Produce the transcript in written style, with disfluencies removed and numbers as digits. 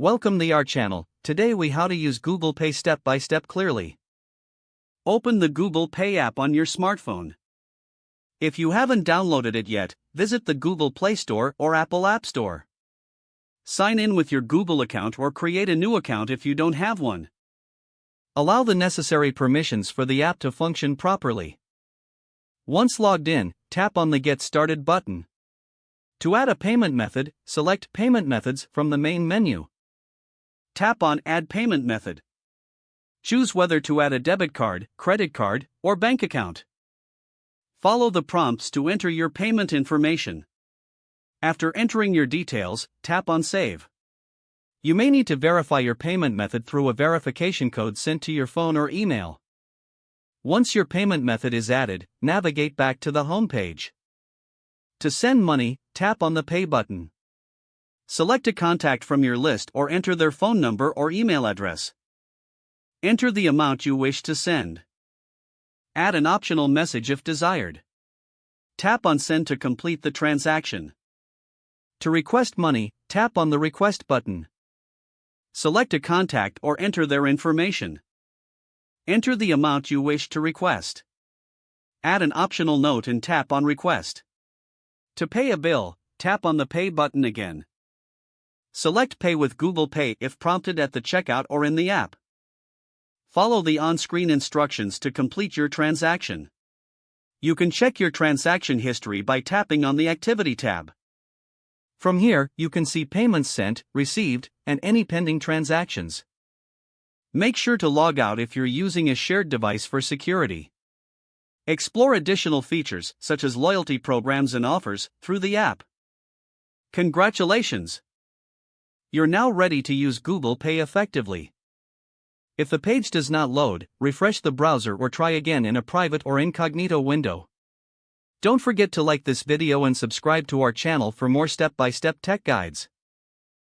Welcome to our channel. Today we how to use Google Pay step by step clearly. Open the Google Pay app on your smartphone. If you haven't downloaded it yet, visit the Google Play Store or Apple App Store. Sign in with your Google account or create a new account if you don't have one. Allow the necessary permissions for the app to function properly. Once logged in, tap on the Get Started button. To add a payment method, select Payment Methods from the main menu. Tap on Add Payment Method. Choose whether to add a debit card, credit card, or bank account. Follow the prompts to enter your payment information. After entering your details, tap on Save. You may need to verify your payment method through a verification code sent to your phone or email. Once your payment method is added, navigate back to the home page. To send money, tap on the Pay button. Select a contact from your list or enter their phone number or email address. Enter the amount you wish to send. Add an optional message if desired. Tap on Send to complete the transaction. To request money, tap on the Request button. Select a contact or enter their information. Enter the amount you wish to request. Add an optional note and tap on Request. To pay a bill, tap on the Pay button again. Select Pay with Google Pay if prompted at the checkout or in the app. Follow the on-screen instructions to complete your transaction. You can check your transaction history by tapping on the Activity tab. From here, you can see payments sent, received, and any pending transactions. Make sure to log out if you're using a shared device for security. Explore additional features, such as loyalty programs and offers, through the app. Congratulations! You're now ready to use Google Pay effectively. If the page does not load, refresh the browser or try again in a private or incognito window. Don't forget to like this video and subscribe to our channel for more step-by-step tech guides.